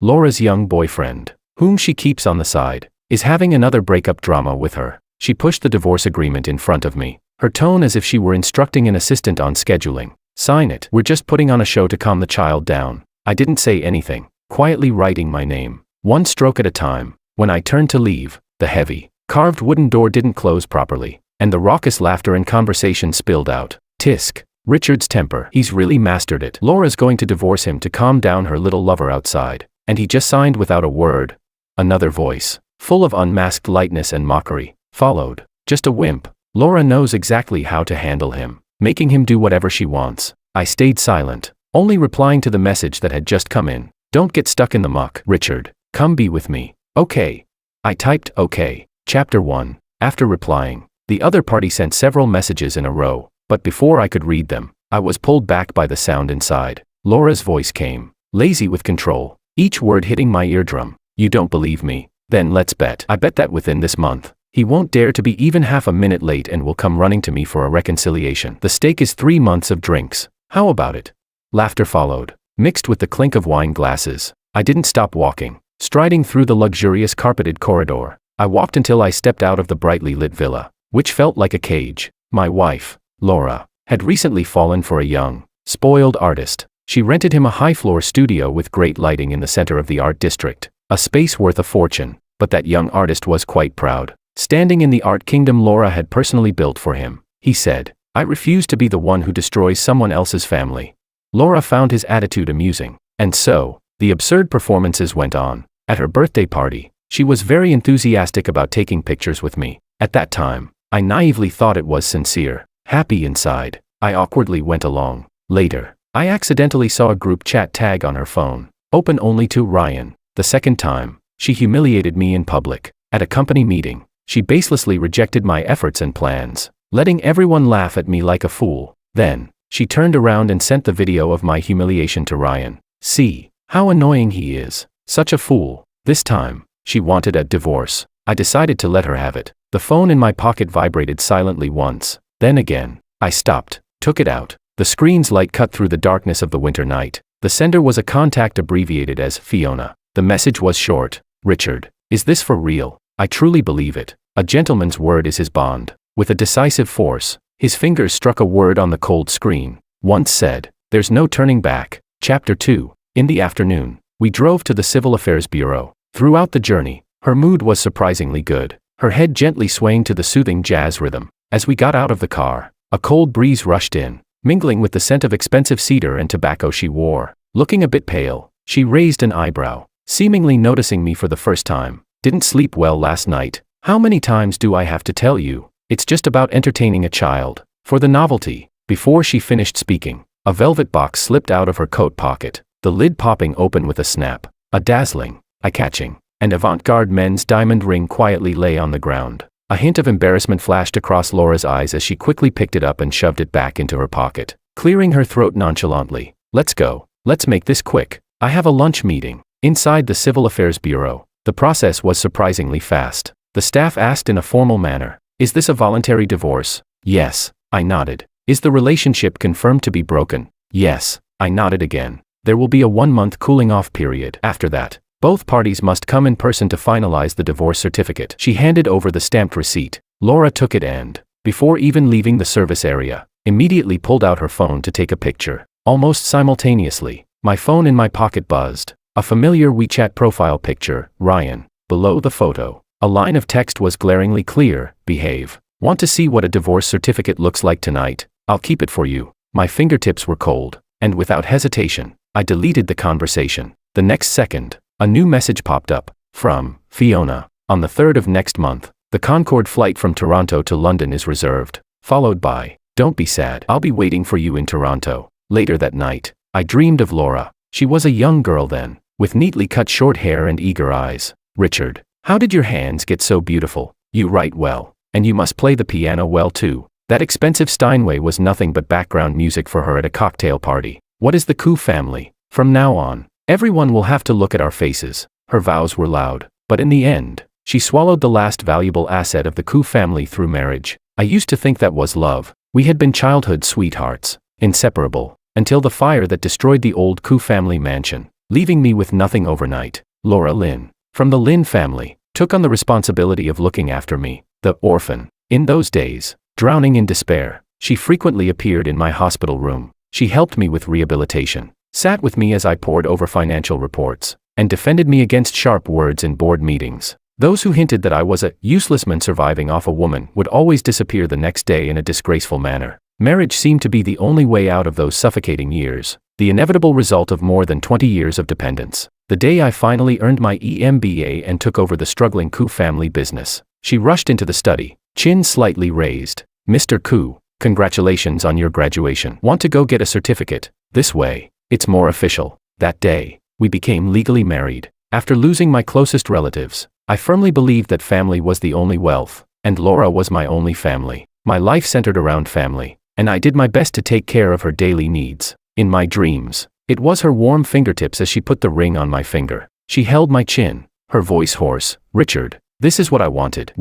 Laura's young boyfriend, whom she keeps on the side, is having another breakup drama with her. She pushed the divorce agreement in front of me, her tone as if she were instructing an assistant on scheduling. Sign it. We're just putting on a show to calm the child down. I didn't say anything, quietly writing my name, one stroke at a time. When I turned to leave, the heavy, carved wooden door didn't close properly, and the raucous laughter and conversation spilled out. Tisk. Richard's temper. He's really mastered it. Laura's going to divorce him to calm down her little lover outside, and he just signed without a word. Another voice, full of unmasked lightness and mockery, followed. Just a wimp. Laura knows exactly how to handle him, making him do whatever she wants. I stayed silent, only replying to the message that had just come in. Don't get stuck in the muck, Richard. Come be with me. Okay. I typed okay. Chapter 1. After replying, the other party sent several messages in a row, but before I could read them, I was pulled back by the sound inside. Laura's voice came, lazy with control, each word hitting my eardrum. You don't believe me? Then let's bet. I bet that within this month, he won't dare to be even half a minute late and will come running to me for a reconciliation. The stake is 3 months of drinks. How about it? Laughter followed, mixed with the clink of wine glasses. I didn't stop walking, striding through the luxurious carpeted corridor. I walked until I stepped out of the brightly lit villa, which felt like a cage. My wife, Laura, had recently fallen for a young, spoiled artist. She rented him a high-floor studio with great lighting in the center of the art district, a space worth a fortune, but that young artist was quite proud. Standing in the art kingdom Laura had personally built for him, he said, "I refuse to be the one who destroys someone else's family." Laura found his attitude amusing, and so, the absurd performances went on. At her birthday party, she was very enthusiastic about taking pictures with me. At that time, I naively thought it was sincere. Happy inside, I awkwardly went along. Later, I accidentally saw a group chat tag on her phone, open only to Ryan. The second time, she humiliated me in public. At a company meeting, she baselessly rejected my efforts and plans, letting everyone laugh at me like a fool. Then, she turned around and sent the video of my humiliation to Ryan. See how annoying he is. Such a fool. This time, she wanted a divorce. I decided to let her have it. The phone in my pocket vibrated silently once. Then again, I stopped, took it out. The screen's light cut through the darkness of the winter night. The sender was a contact abbreviated as Fiona. The message was short. Richard, is this for real? I truly believe it. A gentleman's word is his bond. With a decisive force, his fingers struck a word on the cold screen. Once said, there's no turning back. Chapter 2. In the afternoon, we drove to the Civil Affairs Bureau. Throughout the journey, her mood was surprisingly good, her head gently swaying to the soothing jazz rhythm. As we got out of the car, a cold breeze rushed in, mingling with the scent of expensive cedar and tobacco she wore. Looking a bit pale, she raised an eyebrow, seemingly noticing me for the first time. Didn't sleep well last night. How many times do I have to tell you? It's just about entertaining a child. For the novelty. Before she finished speaking, a velvet box slipped out of her coat pocket, the lid popping open with a snap. A dazzling, eye-catching, and avant-garde men's diamond ring quietly lay on the ground. A hint of embarrassment flashed across Laura's eyes as she quickly picked it up and shoved it back into her pocket, clearing her throat nonchalantly. Let's go. Let's make this quick. I have a lunch meeting. Inside the Civil Affairs Bureau, the process was surprisingly fast. The staff asked in a formal manner, "Is this a voluntary divorce?" "Yes," I nodded. "Is the relationship confirmed to be broken?" "Yes," I nodded again. "There will be a 1-month cooling-off period. After that, both parties must come in person to finalize the divorce certificate." She handed over the stamped receipt. Laura took it and, before even leaving the service area, immediately pulled out her phone to take a picture. Almost simultaneously, my phone in my pocket buzzed. A familiar WeChat profile picture, Ryan. Below the photo, a line of text was glaringly clear: "Behave. Want to see what a divorce certificate looks like tonight? I'll keep it for you." My fingertips were cold, and without hesitation, I deleted the conversation. The next second, a new message popped up. From Fiona. On the 3rd of next month, the Concorde flight from Toronto to London is reserved. Followed by, "Don't be sad. I'll be waiting for you in Toronto." Later that night, I dreamed of Laura. She was a young girl then, with neatly cut short hair and eager eyes. "Richard, how did your hands get so beautiful? You write well, and you must play the piano well too." That expensive Steinway was nothing but background music for her at a cocktail party. What is the Koo family? From now on, everyone will have to look at our faces. Her vows were loud, but in the end, she swallowed the last valuable asset of the Koo family through marriage. I used to think that was love. We had been childhood sweethearts, inseparable, until the fire that destroyed the old Koo family mansion. leaving me with nothing overnight. Laura Lynn, from the Lynn family, took on the responsibility of looking after me, the orphan. In those days, drowning in despair, she frequently appeared in my hospital room. She helped me with rehabilitation, sat with me as I pored over financial reports, and defended me against sharp words in board meetings. Those who hinted that I was a useless man surviving off a woman would always disappear the next day in a disgraceful manner. Marriage seemed to be the only way out of those suffocating years, the inevitable result of more than 20 years of dependence. The day I finally earned my EMBA and took over the struggling Koo family business, she rushed into the study, chin slightly raised. "Mr. Koo, congratulations on your graduation. Want to go get a certificate? This way. It's more official." That day, we became legally married. After losing my closest relatives, I firmly believed that family was the only wealth, and Laura was my only family. My life centered around family, and I did my best to take care of her daily needs. In my dreams, it was her warm fingertips as she put the ring on my finger. She held my chin, her voice hoarse. "Richard, this is what I wanted."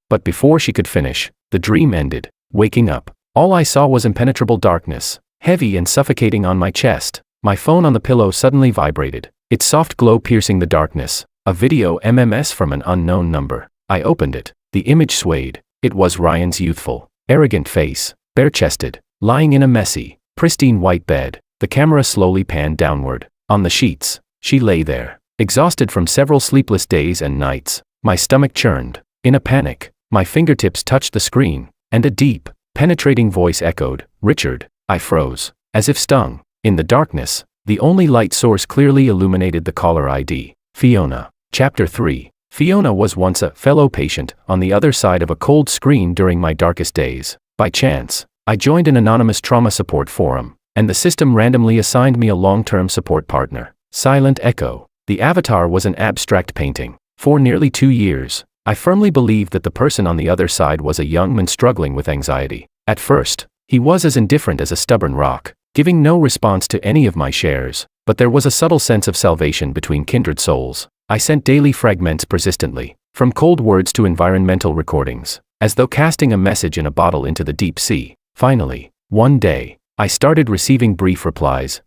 But before she could finish, the dream ended. Waking up, all I saw was impenetrable darkness, heavy and suffocating on my chest. My phone on the pillow suddenly vibrated, its soft glow piercing the darkness. A video MMS from an unknown number. I opened it. The image swayed. It was Ryan's youthful, arrogant face, bare-chested, lying in a messy, pristine white bed. The camera slowly panned downward. On the sheets, she lay there, exhausted from several sleepless days and nights. My stomach churned. In a panic, my fingertips touched the screen, and a deep, penetrating voice echoed, "Richard." I froze, as if stung. In the darkness, the only light source clearly illuminated the caller ID. Fiona. Chapter 3. Fiona was once a fellow patient on the other side of a cold screen during my darkest days. By chance, I joined an anonymous trauma support forum, and the system randomly assigned me a long-term support partner. Silent Echo. The avatar was an abstract painting. For nearly 2 years, I firmly believed that the person on the other side was a young man struggling with anxiety. At first, he was as indifferent as a stubborn rock, giving no response to any of my shares, but there was a subtle sense of salvation between kindred souls. I sent daily fragments persistently, from cold words to environmental recordings, as though casting a message in a bottle into the deep sea. Finally, one day, I started receiving brief replies.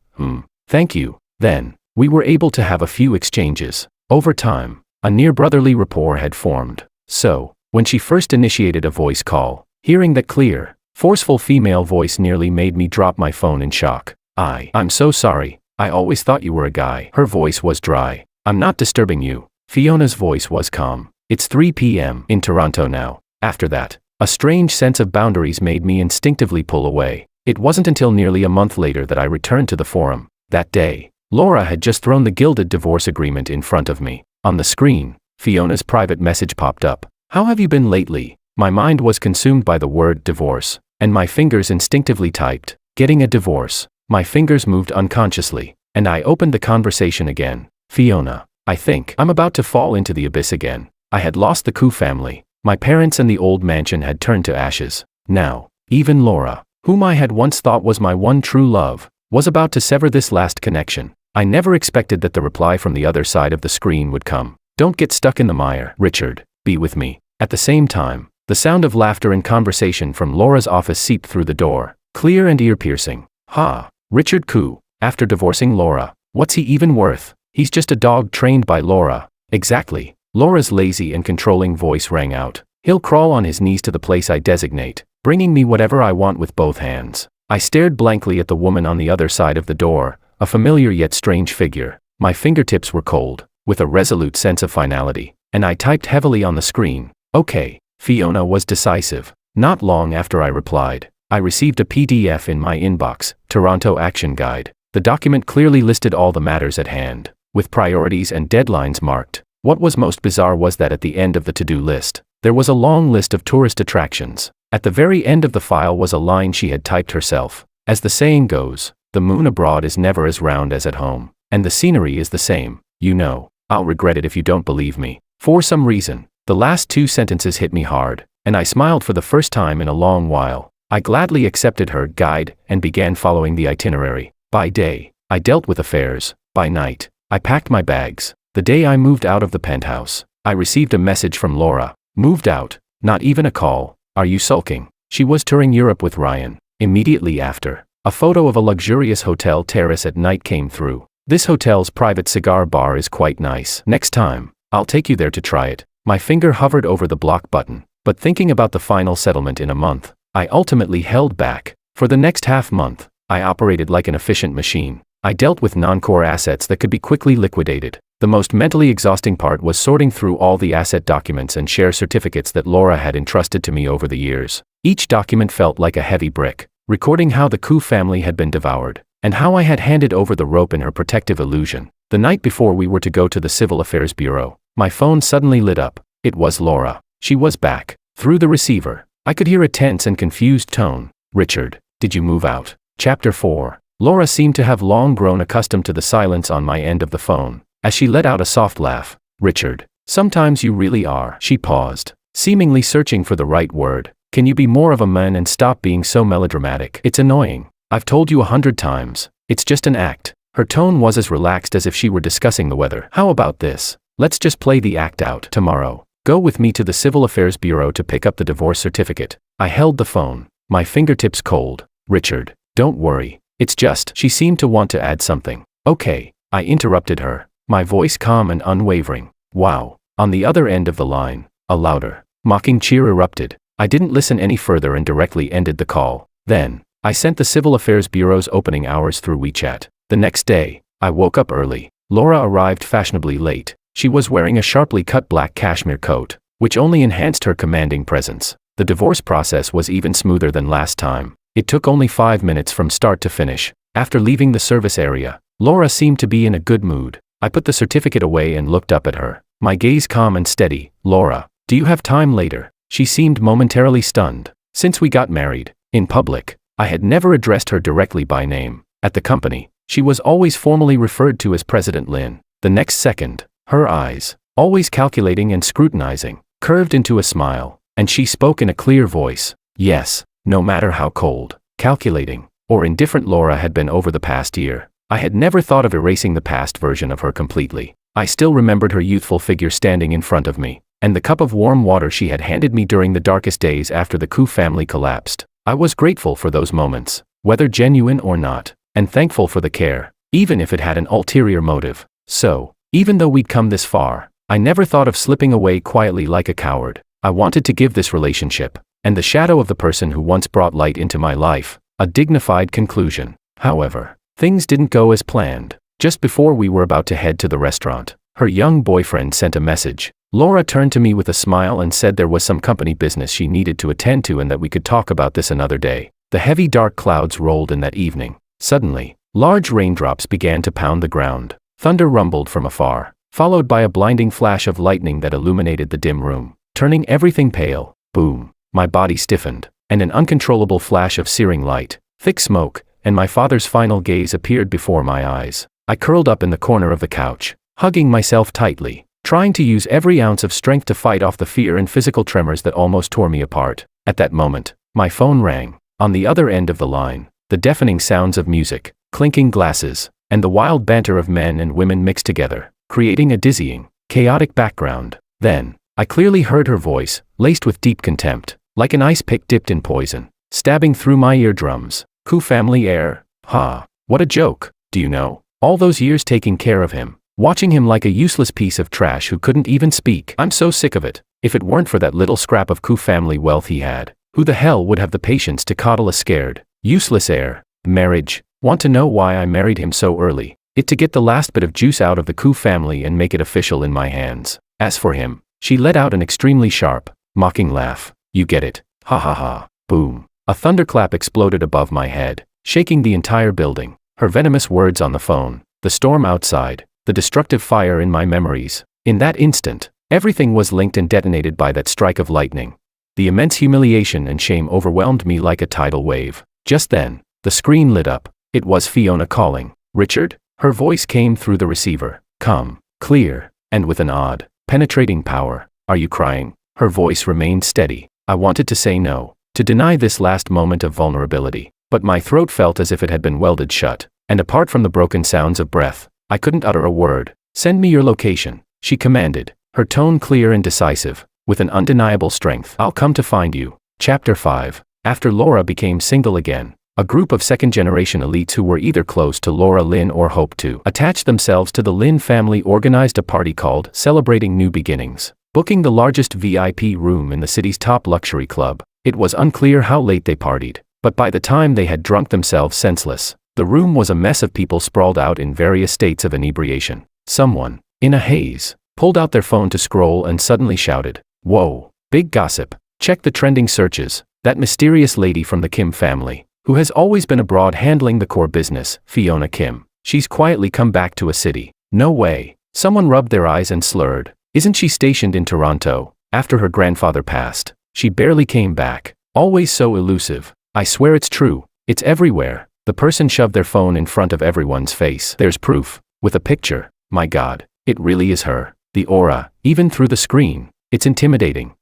Thank you. Then, we were able to have a few exchanges. Over time, a near-brotherly rapport had formed. So, when she first initiated a voice call, hearing that clear, forceful female voice nearly made me drop my phone in shock. "I'm so sorry. I always thought you were a guy." Her voice was dry. "I'm not disturbing you." Fiona's voice was calm. "It's 3 p.m. in Toronto now." After that, a strange sense of boundaries made me instinctively pull away. It wasn't until nearly a month later that I returned to the forum. That day, Laura had just thrown the gilded divorce agreement in front of me. On the screen, Fiona's private message popped up. "How have you been lately?" My mind was consumed by the word divorce, and my fingers instinctively typed, "Getting a divorce." My fingers moved unconsciously, and I opened the conversation again. "Fiona, I think I'm about to fall into the abyss again. I had lost the Koo family. My parents and the old mansion had turned to ashes. Now, even Laura, whom I had once thought was my one true love, was about to sever this last connection." I never expected that the reply from the other side of the screen would come. "Don't get stuck in the mire, Richard. Be with me." At the same time, the sound of laughter and conversation from Laura's office seeped through the door, clear and ear-piercing. "Ha, Richard Koo, after divorcing Laura, what's he even worth? He's just a dog trained by Laura." Exactly. Laura's lazy and controlling voice rang out. "He'll crawl on his knees to the place I designate, bringing me whatever I want with both hands." I stared blankly at the woman on the other side of the door, a familiar yet strange figure. My fingertips were cold, with a resolute sense of finality, and I typed heavily on the screen. "Okay." Fiona was decisive. Not long after I replied, I received a PDF in my inbox, Toronto Action Guide. The document clearly listed all the matters at hand, with priorities and deadlines marked. What was most bizarre was that at the end of the to-do list, there was a long list of tourist attractions. At the very end of the file was a line she had typed herself. "As the saying goes, the moon abroad is never as round as at home, and the scenery is the same, you know. I'll regret it if you don't believe me." For some reason, the last 2 sentences hit me hard, and I smiled for the first time in a long while. I gladly accepted her guide and began following the itinerary. By day, I dealt with affairs. By night, I packed my bags. The day I moved out of the penthouse, I received a message from Laura. "Moved out? Not even a call? Are you sulking?" She was touring Europe with Ryan. Immediately after, a photo of a luxurious hotel terrace at night came through. This hotel's private cigar bar is quite nice. Next time, I'll take you there to try it. My finger hovered over the block button, but thinking about the final settlement in a month, I ultimately held back. For the next half month, I operated like an efficient machine. I dealt with non-core assets that could be quickly liquidated. The most mentally exhausting part was sorting through all the asset documents and share certificates that Laura had entrusted to me over the years. Each document felt like a heavy brick, recording how the Koo family had been devoured, and how I had handed over the rope in her protective illusion. The night before we were to go to the Civil Affairs Bureau, my phone suddenly lit up. It was Laura. She was back. Through the receiver, I could hear a tense and confused tone. "Richard, did you move out?" Chapter 4. Laura seemed to have long grown accustomed to the silence on my end of the phone, as she let out a soft laugh. "Richard, sometimes you really are." She paused, seemingly searching for the right word. "Can you be more of a man and stop being so melodramatic? It's annoying. I've told you 100 times. It's just an act." Her tone was as relaxed as if she were discussing the weather. "How about this? Let's just play the act out. Tomorrow, go with me to the Civil Affairs Bureau to pick up the divorce certificate." I held the phone, my fingertips cold. "Richard, don't worry. It's just..." She seemed to want to add something. "Okay," I interrupted her, my voice calm and unwavering. Wow. On the other end of the line, a louder, mocking cheer erupted. I didn't listen any further and directly ended the call. Then, I sent the Civil Affairs Bureau's opening hours through WeChat. The next day, I woke up early. Laura arrived fashionably late. She was wearing a sharply cut black cashmere coat, which only enhanced her commanding presence. The divorce process was even smoother than last time. It took only 5 minutes from start to finish. After leaving the service area, Laura seemed to be in a good mood. I put the certificate away and looked up at her, my gaze calm and steady. "Laura, do you have time later?" She seemed momentarily stunned. Since we got married, in public, I had never addressed her directly by name. At the company, she was always formally referred to as President Lin. The next second, her eyes, always calculating and scrutinizing, curved into a smile, and she spoke in a clear voice. Yes, no matter how cold, calculating, or indifferent Laura had been over the past year, I had never thought of erasing the past version of her completely. I still remembered her youthful figure standing in front of me, and the cup of warm water she had handed me during the darkest days after the Koo family collapsed. I was grateful for those moments, whether genuine or not, and thankful for the care, even if it had an ulterior motive. So, even though we'd come this far, I never thought of slipping away quietly like a coward. I wanted to give this relationship, and the shadow of the person who once brought light into my life, a dignified conclusion. However, things didn't go as planned. Just before we were about to head to the restaurant, her young boyfriend sent a message. Laura turned to me with a smile and said there was some company business she needed to attend to and that we could talk about this another day. The heavy dark clouds rolled in that evening. Suddenly, large raindrops began to pound the ground. Thunder rumbled from afar, followed by a blinding flash of lightning that illuminated the dim room, turning everything pale. Boom. My body stiffened, and an uncontrollable flash of searing light, thick smoke, and my father's final gaze appeared before my eyes. I curled up in the corner of the couch, hugging myself tightly, trying to use every ounce of strength to fight off the fear and physical tremors that almost tore me apart. At that moment, my phone rang. On the other end of the line, the deafening sounds of music, clinking glasses, and the wild banter of men and women mixed together, creating a dizzying, chaotic background. Then, I clearly heard her voice, laced with deep contempt, like an ice pick dipped in poison, stabbing through my eardrums. Koo family heir? Ha, what a joke. Do you know, all those years taking care of him, watching him like a useless piece of trash who couldn't even speak. I'm so sick of it. If it weren't for that little scrap of Koo family wealth he had, who the hell would have the patience to coddle a scared, useless heir? Marriage. Want to know why I married him so early? It to get the last bit of juice out of the Koo family and make it official in my hands. As for him, she let out an extremely sharp, mocking laugh. You get it. Ha ha ha. Boom. A thunderclap exploded above my head, shaking the entire building. Her venomous words on the phone, the storm outside, the destructive fire in my memories. In that instant, everything was linked and detonated by that strike of lightning. The immense humiliation and shame overwhelmed me like a tidal wave. Just then, the screen lit up. It was Fiona calling. Richard? Her voice came through the receiver, calm, clear, and with an odd, penetrating power. Are you crying? Her voice remained steady. I wanted to say no, to deny this last moment of vulnerability, but my throat felt as if it had been welded shut, and apart from the broken sounds of breath, I couldn't utter a word. Send me your location, she commanded, her tone clear and decisive, with an undeniable strength. I'll come to find you. Chapter 5. After Laura became single again, A group of second-generation elites who were either close to Laura Lynn or hoped to attach themselves to the Lynn family organized a party called Celebrating New Beginnings, booking the largest VIP room in the city's top luxury club. It was unclear how late they partied, but by the time they had drunk themselves senseless, the room was a mess of people sprawled out in various states of inebriation. Someone, in a haze, pulled out their phone to scroll and suddenly shouted, "Whoa, big gossip, check the trending searches, that mysterious lady from the Kim family, who has always been abroad handling the core business, Fiona Kim. She's quietly come back to a city." No way. Someone rubbed their eyes and slurred. Isn't she stationed in Toronto? After her grandfather passed, she barely came back. Always so elusive. I swear it's true. It's everywhere. The person shoved their phone in front of everyone's face. There's proof. With a picture. My God, it really is her. The aura, even through the screen. It's intimidating.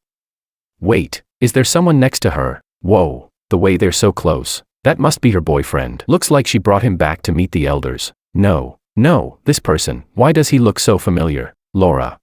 Wait, is there someone next to her? Whoa, the way they're so close. That must be her boyfriend. Looks like she brought him back to meet the elders. No, this person. Why does he look so familiar? Laura.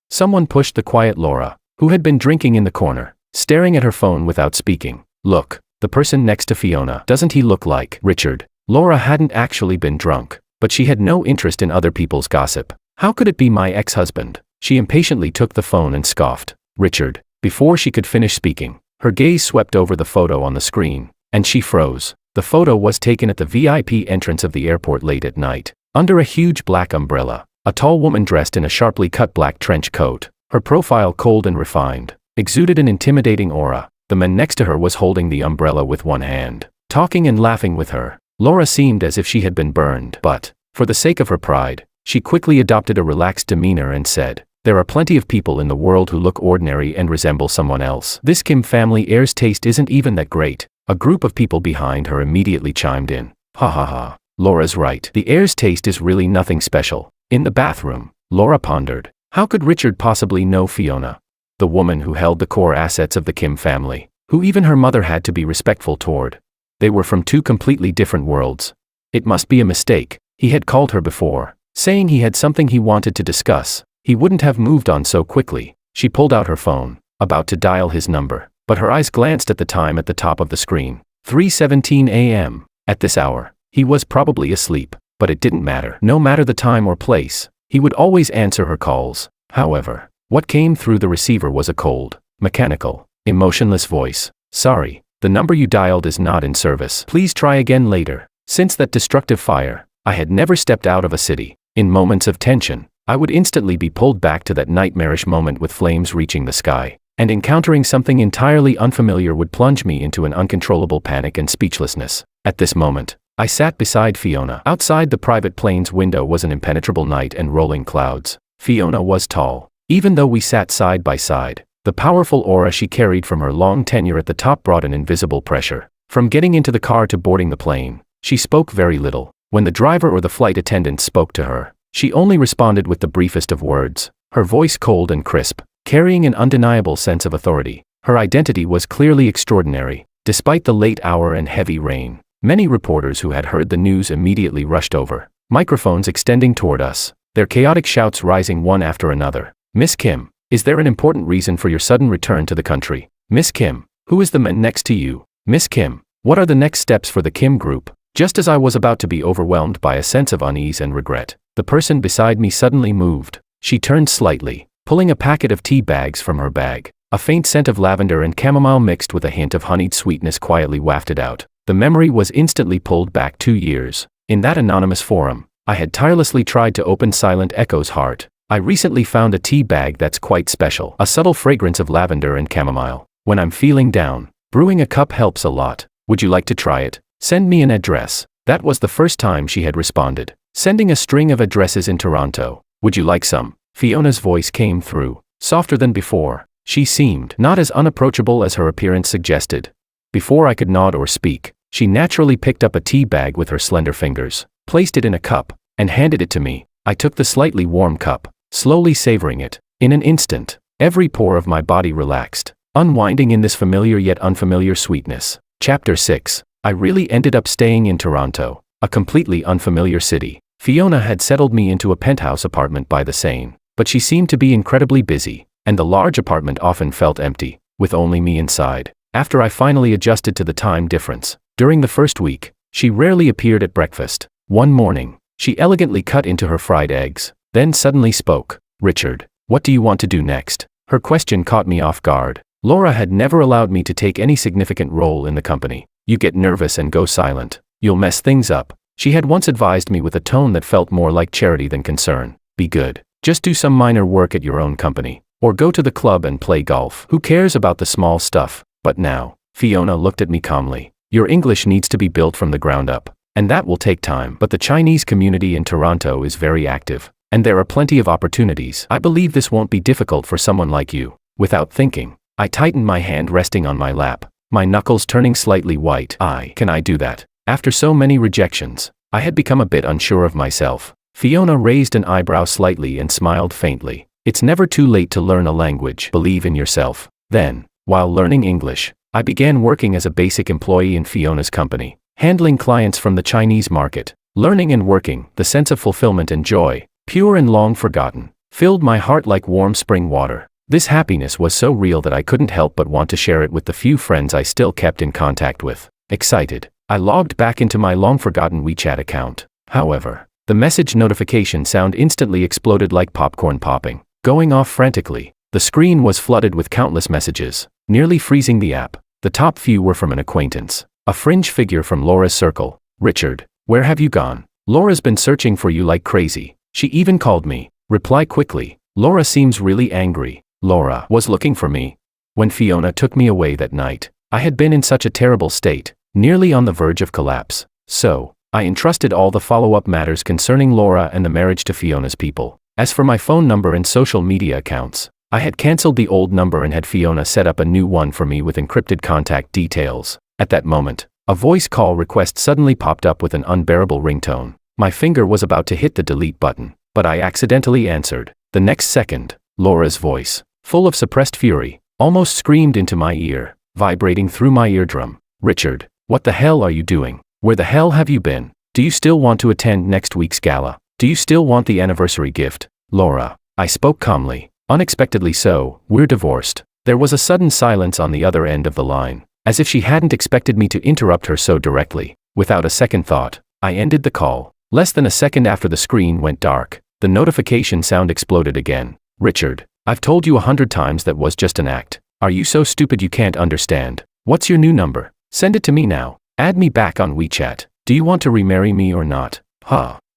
Someone pushed the quiet Laura, who had been drinking in the corner, staring at her phone without speaking. Look, the person next to Fiona. Doesn't he look like Richard? Laura hadn't actually been drunk, but she had no interest in other people's gossip. How could it be my ex-husband? She impatiently took the phone and scoffed. Richard. Before she could finish speaking, her gaze swept over the photo on the screen, and she froze. The photo was taken at the VIP entrance of the airport late at night, under a huge black umbrella. A tall woman dressed in a sharply cut black trench coat, her profile cold and refined, exuded an intimidating aura. The man next to her was holding the umbrella with one hand, talking and laughing with her. Laura seemed as if she had been burned, but, for the sake of her pride, she quickly adopted a relaxed demeanor and said, "There are plenty of people in the world who look ordinary and resemble someone else. This Kim family heir's taste isn't even that great." A group of people behind her immediately chimed in. Ha ha ha. Laura's right. The heir's taste is really nothing special. In the bathroom, Laura pondered. How could Richard possibly know Fiona? The woman who held the core assets of the Kim family, who even her mother had to be respectful toward. They were from two completely different worlds. It must be a mistake. He had called her before, saying he had something he wanted to discuss. He wouldn't have moved on so quickly. She pulled out her phone, about to dial his number, but her eyes glanced at the time at the top of the screen. 3:17 a.m. At this hour, he was probably asleep, but it didn't matter. No matter the time or place, he would always answer her calls. However, what came through the receiver was a cold, mechanical, emotionless voice. "Sorry, the number you dialed is not in service. Please try again later." Since that destructive fire, I had never stepped out of a city. In moments of tension, I would instantly be pulled back to that nightmarish moment with flames reaching the sky, and encountering something entirely unfamiliar would plunge me into an uncontrollable panic and speechlessness. At this moment, I sat beside Fiona. Outside the private plane's window was an impenetrable night and rolling clouds. Fiona was tall. Even though we sat side by side, the powerful aura she carried from her long tenure at the top brought an invisible pressure. From getting into the car to boarding the plane, she spoke very little. When the driver or the flight attendant spoke to her, she only responded with the briefest of words, her voice cold and crisp, carrying an undeniable sense of authority. Her identity was clearly extraordinary. Despite the late hour and heavy rain, many reporters who had heard the news immediately rushed over, microphones extending toward us, their chaotic shouts rising one after another. "Miss Kim, is there an important reason for your sudden return to the country? Miss Kim, who is the man next to you? Miss Kim, what are the next steps for the Kim group?" Just as I was about to be overwhelmed by a sense of unease and regret, the person beside me suddenly moved. She turned slightly, pulling a packet of tea bags from her bag. A faint scent of lavender and chamomile mixed with a hint of honeyed sweetness quietly wafted out. The memory was instantly pulled back 2 years. In that anonymous forum, I had tirelessly tried to open Silent Echo's heart. I recently found a tea bag that's quite special. A subtle fragrance of lavender and chamomile. When I'm feeling down, brewing a cup helps a lot. Would you like to try it? Send me an address. That was the first time she had responded, sending a string of addresses in Toronto. Would you like some? Fiona's voice came through, softer than before. She seemed not as unapproachable as her appearance suggested. Before I could nod or speak, she naturally picked up a tea bag with her slender fingers, placed it in a cup, and handed it to me. I took the slightly warm cup, slowly savoring it. In an instant, every pore of my body relaxed, unwinding in this familiar yet unfamiliar sweetness. Chapter 6. I really ended up staying in Toronto, a completely unfamiliar city. Fiona had settled me into a penthouse apartment by the Seine, but she seemed to be incredibly busy, and the large apartment often felt empty, with only me inside. After I finally adjusted to the time difference, During the first week, she rarely appeared at breakfast. One morning, she elegantly cut into her fried eggs, then suddenly spoke. "Richard, what do you want to do next?" Her question caught me off guard. Laura had never allowed me to take any significant role in the company. "You get nervous and go silent. You'll mess things up," she had once advised me with a tone that felt more like charity than concern. "Be good. Just do some minor work at your own company. Or go to the club and play golf. Who cares about the small stuff?" But now, Fiona looked at me calmly. "Your English needs to be built from the ground up. And that will take time. But the Chinese community in Toronto is very active. And there are plenty of opportunities. I believe this won't be difficult for someone like you." Without thinking, I tightened my hand resting on my lap, my knuckles turning slightly white. Can I do that? After so many rejections, I had become a bit unsure of myself. Fiona raised an eyebrow slightly and smiled faintly. "It's never too late to learn a language. Believe in yourself." Then, while learning English, I began working as a basic employee in Fiona's company, handling clients from the Chinese market. Learning and working, the sense of fulfillment and joy, pure and long forgotten, filled my heart like warm spring water. This happiness was so real that I couldn't help but want to share it with the few friends I still kept in contact with. Excited, I logged back into my long-forgotten WeChat account. However, the message notification sound instantly exploded like popcorn popping. Going off frantically, the screen was flooded with countless messages, nearly freezing the app. The top few were from an acquaintance, a fringe figure from Laura's circle. "Richard, where have you gone? Laura's been searching for you like crazy. She even called me. Reply quickly. Laura seems really angry." Laura was looking for me. When Fiona took me away that night, I had been in such a terrible state, nearly on the verge of collapse. So, I entrusted all the follow-up matters concerning Laura and the marriage to Fiona's people. As for my phone number and social media accounts, I had cancelled the old number and had Fiona set up a new one for me with encrypted contact details. At that moment, a voice call request suddenly popped up with an unbearable ringtone. My finger was about to hit the delete button, but I accidentally answered. The next second, Laura's voice, full of suppressed fury, almost screamed into my ear, vibrating through my eardrum. "Richard, what the hell are you doing? Where the hell have you been? Do you still want to attend next week's gala? Do you still want the anniversary gift?" "Laura," I spoke calmly. "Unexpectedly so, we're divorced." There was a sudden silence on the other end of the line, as if she hadn't expected me to interrupt her so directly. Without a second thought, I ended the call. Less than a second after the screen went dark, the notification sound exploded again. "Richard, I've told you 100 times that was just an act. Are you so stupid you can't understand? What's your new number? Send it to me now. Add me back on WeChat. Do you want to remarry me or not?"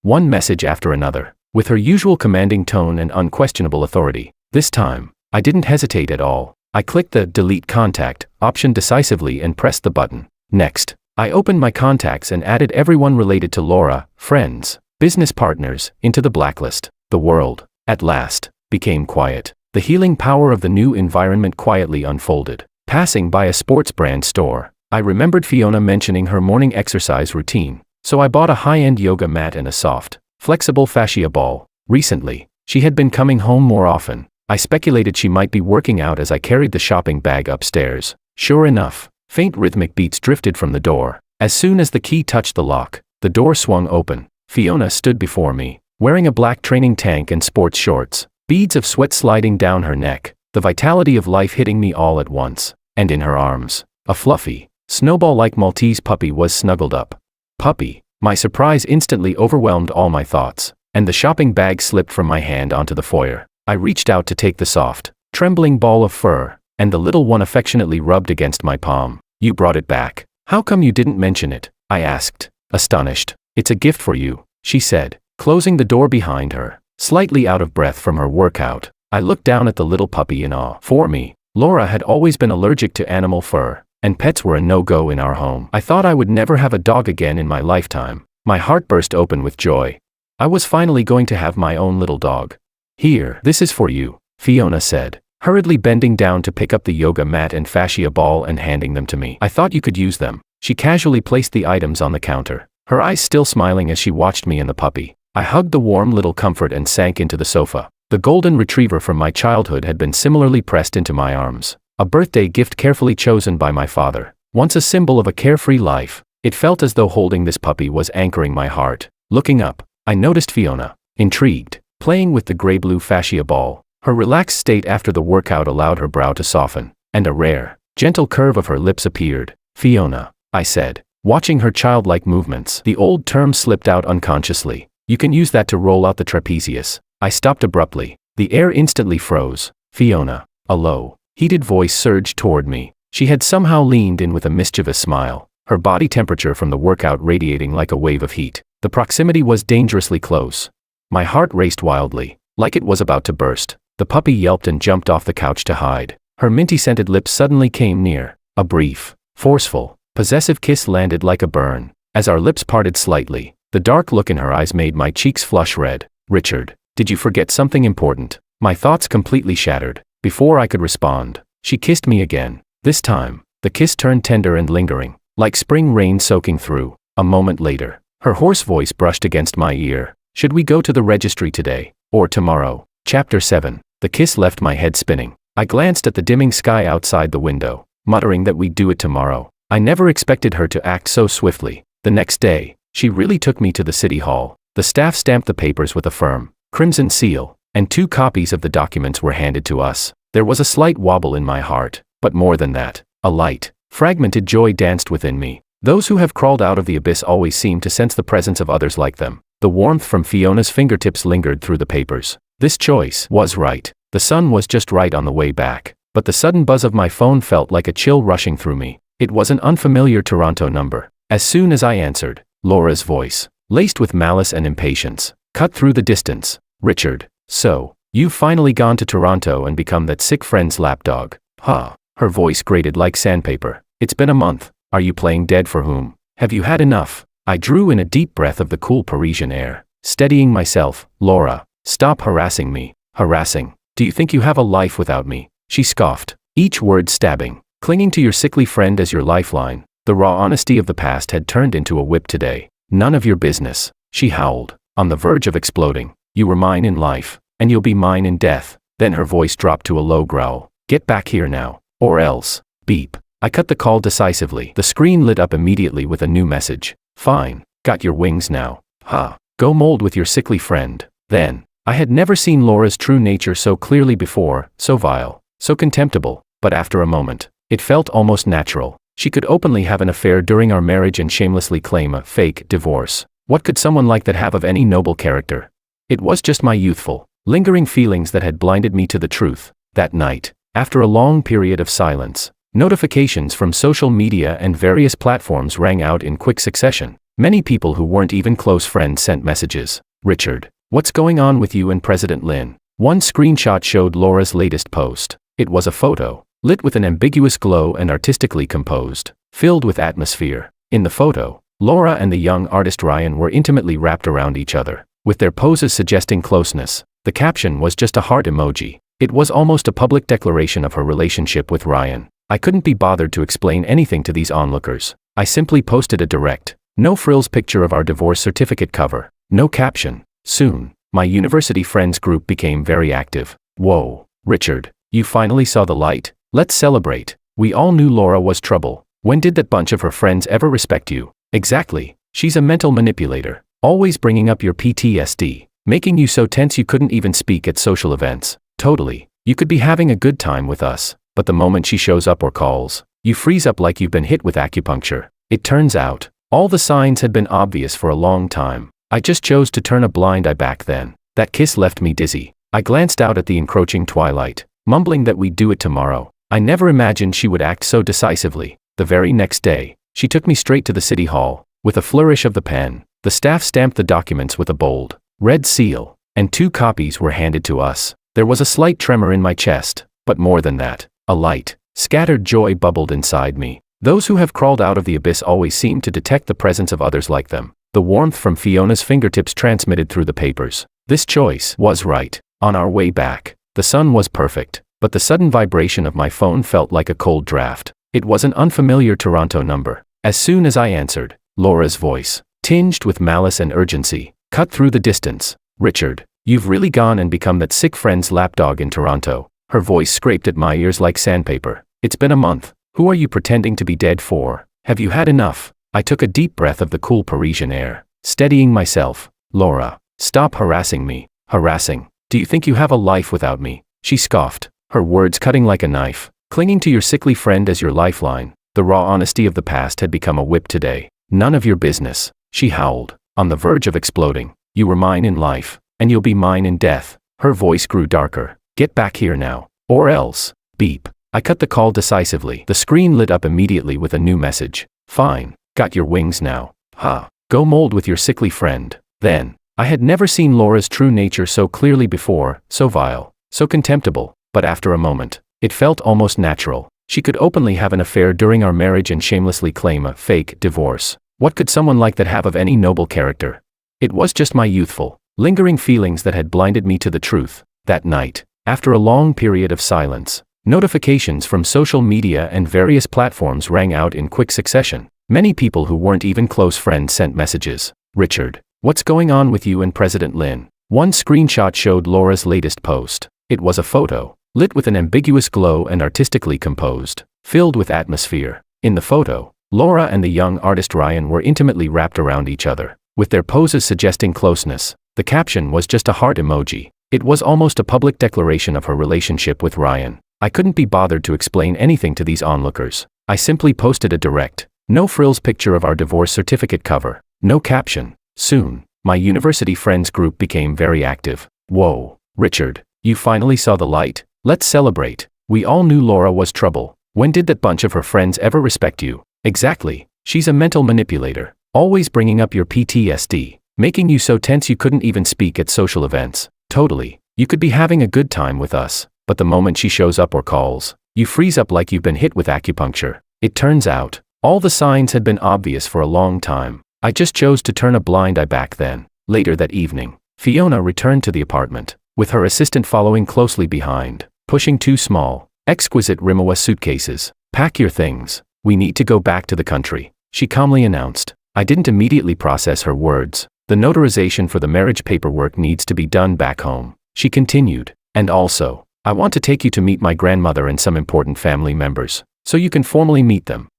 One message after another, with her usual commanding tone and unquestionable authority. This time, I didn't hesitate at all. I clicked the Delete Contact option decisively and pressed the button. Next, I opened my contacts and added everyone related to Laura, friends, business partners, into the blacklist. The world, at last, became quiet. The healing power of the new environment quietly unfolded. Passing by a sports brand store, I remembered Fiona mentioning her morning exercise routine, so I bought a high-end yoga mat and a soft, flexible fascia ball. Recently, she had been coming home more often. I speculated she might be working out as I carried the shopping bag upstairs. Sure enough, faint rhythmic beats drifted from the door. As soon as the key touched the lock, the door swung open. Fiona stood before me, wearing a black training tank and sports shorts, beads of sweat sliding down her neck, the vitality of life hitting me all at once. And in her arms, a fluffy, snowball-like Maltese puppy was snuggled up. Puppy. My surprise instantly overwhelmed all my thoughts, and the shopping bag slipped from my hand onto the foyer. I reached out to take the soft, trembling ball of fur, and the little one affectionately rubbed against my palm. "You brought it back. How come you didn't mention it?" I asked, astonished. "It's a gift for you," she said, closing the door behind her. Slightly out of breath from her workout, I looked down at the little puppy in awe. For me, Laura had always been allergic to animal fur, and pets were a no-go in our home. I thought I would never have a dog again in my lifetime. My heart burst open with joy. I was finally going to have my own little dog. "Here, this is for you," Fiona said, hurriedly bending down to pick up the yoga mat and fascia ball and handing them to me. "I thought you could use them." She casually placed the items on the counter, her eyes still smiling as she watched me and the puppy. I hugged the warm little comfort and sank into the sofa. The golden retriever from my childhood had been similarly pressed into my arms, a birthday gift carefully chosen by my father. Once a symbol of a carefree life, it felt as though holding this puppy was anchoring my heart. Looking up, I noticed Fiona, intrigued, playing with the gray-blue fascia ball. Her relaxed state after the workout allowed her brow to soften, and a rare, gentle curve of her lips appeared. "Fiona," I said, watching her childlike movements. The old term slipped out unconsciously. You can use that to roll out the trapezius. I stopped abruptly. The air instantly froze. Fiona. A low, heated voice surged toward me. She had somehow leaned in with a mischievous smile, her body temperature from the workout radiating like a wave of heat. The proximity was dangerously close. My heart raced wildly, like it was about to burst. The puppy yelped and jumped off the couch to hide. Her minty-scented lips suddenly came near. A brief, forceful, possessive kiss landed like a burn. As our lips parted slightly, the dark look in her eyes made my cheeks flush red. Richard, did you forget something important? My thoughts completely shattered. Before I could respond, she kissed me again. This time, the kiss turned tender and lingering, like spring rain soaking through. A moment later, her hoarse voice brushed against my ear. Should we go to the registry today, or tomorrow? Chapter 7. The kiss left my head spinning. I glanced at the dimming sky outside the window, muttering that we'd do it tomorrow. I never expected her to act so swiftly. The next day, she really took me to the city hall. The staff stamped the papers with a firm, crimson seal, and 2 copies of the documents were handed to us. There was a slight wobble in my heart, but more than that, a light, fragmented joy danced within me. Those who have crawled out of the abyss always seem to sense the presence of others like them. The warmth from Fiona's fingertips lingered through the papers. This choice was right. The sun was just right on the way back, but the sudden buzz of my phone felt like a chill rushing through me. It was an unfamiliar Toronto number. As soon as I answered, Laura's voice, laced with malice and impatience, cut through the distance. Richard, so, you've finally gone to Toronto and become that sick friend's lapdog. Huh. Her voice grated like sandpaper. It's been a month. Are you playing dead for whom? Have you had enough? I drew in a deep breath of the cool Parisian air, steadying myself. Laura, stop harassing me. Harassing? Do you think you have a life without me? She scoffed, each word stabbing. Clinging to your sickly friend as your lifeline. The raw honesty of the past had turned into a whip today. None of your business, she howled, on the verge of exploding. You were mine in life, and you'll be mine in death. Then her voice dropped to a low growl. Get back here now, or else. Beep. I cut the call decisively. The screen lit up immediately with a new message. Fine, got your wings now. Ha. Go mold with your sickly friend. Then, I had never seen Laura's true nature so clearly before, so vile, so contemptible, but after a moment, it felt almost natural. She could openly have an affair during our marriage and shamelessly claim a fake divorce. What could someone like that have of any noble character? It was just my youthful, lingering feelings that had blinded me to the truth. That night, after a long period of silence, notifications from social media and various platforms rang out in quick succession. Many people who weren't even close friends sent messages. Richard, what's going on with you and President Lin? One screenshot showed Laura's latest post. It was a photo, lit with an ambiguous glow and artistically composed, filled with atmosphere. In the photo, Laura and the young artist Ryan were intimately wrapped around each other, with their poses suggesting closeness. The caption was just a heart emoji. It was almost a public declaration of her relationship with Ryan. I couldn't be bothered to explain anything to these onlookers. I simply posted a direct, no-frills picture of our divorce certificate cover. No caption. Soon, my university friends group became very active. Whoa, Richard, you finally saw the light. Let's celebrate. We all knew Laura was trouble. When did that bunch of her friends ever respect you? Exactly. She's a mental manipulator, always bringing up your PTSD, making you so tense you couldn't even speak at social events. Totally. You could be having a good time with us, but the moment she shows up or calls, you freeze up like you've been hit with acupuncture. It turns out, all the signs had been obvious for a long time. I just chose to turn a blind eye back then. That kiss left me dizzy. I glanced out at the encroaching twilight, mumbling that we'd do it tomorrow. I never imagined she would act so decisively. The very next day, she took me straight to the city hall. With a flourish of the pen, the staff stamped the documents with a bold, red seal, and 2 copies were handed to us. There was a slight tremor in my chest, but more than that, a light, scattered joy bubbled inside me. Those who have crawled out of the abyss always seem to detect the presence of others like them. The warmth from Fiona's fingertips transmitted through the papers. This choice was right. On our way back, the sun was perfect, but the sudden vibration of my phone felt like a cold draft. It was an unfamiliar Toronto number. As soon as I answered, Laura's voice, tinged with malice and urgency, cut through the distance. Richard, you've really gone and become that sick friend's lapdog in Toronto. Her voice scraped at my ears like sandpaper. It's been a month. Who are you pretending to be dead for? Have you had enough? I took a deep breath of the cool Parisian air, steadying myself. Laura, stop harassing me. Harassing? Do you think you have a life without me? She scoffed, her words cutting like a knife. Clinging to your sickly friend as your lifeline. The raw honesty of the past had become a whip today. None of your business, she howled, on the verge of exploding. You were mine in life, and you'll be mine in death. Her voice grew darker. Get back here now. Or else. Beep. I cut the call decisively. The screen lit up immediately with a new message. Fine. Got your wings now. Ha. Go mold with your sickly friend. Then. I had never seen Laura's true nature so clearly before, so vile, so contemptible, but after a moment, it felt almost natural. She could openly have an affair during our marriage and shamelessly claim a fake divorce. What could someone like that have of any noble character? It was just my youthful, lingering feelings that had blinded me to the truth. That night, after a long period of silence, notifications from social media and various platforms rang out in quick succession. Many people who weren't even close friends sent messages. Richard, what's going on with you and President Lin? One screenshot showed Laura's latest post. It was a photo, lit with an ambiguous glow and artistically composed, filled with atmosphere. In the photo, Laura and the young artist Ryan were intimately wrapped around each other, with their poses suggesting closeness. The caption was just a heart emoji. It was almost a public declaration of her relationship with Ryan. I couldn't be bothered to explain anything to these onlookers. I simply posted a direct, no-frills picture of our divorce certificate cover. No caption. Soon, my university friends group became very active. Whoa, Richard, you finally saw the light. Let's celebrate. We all knew Laura was trouble. When did that bunch of her friends ever respect you? Exactly. She's a mental manipulator, always bringing up your PTSD, making you so tense you couldn't even speak at social events. Totally. You could be having a good time with us, but the moment she shows up or calls, you freeze up like you've been hit with acupuncture. It turns out, all the signs had been obvious for a long time. I just chose to turn a blind eye back then. Later that evening, Fiona returned to the apartment, with her assistant following closely behind, pushing two small, exquisite Rimowa suitcases. Pack your things. We need to go back to the country, she calmly announced. I didn't immediately process her words. The notarization for the marriage paperwork needs to be done back home, she continued. And also, I want to take you to meet my grandmother and some important family members, so you can formally meet them.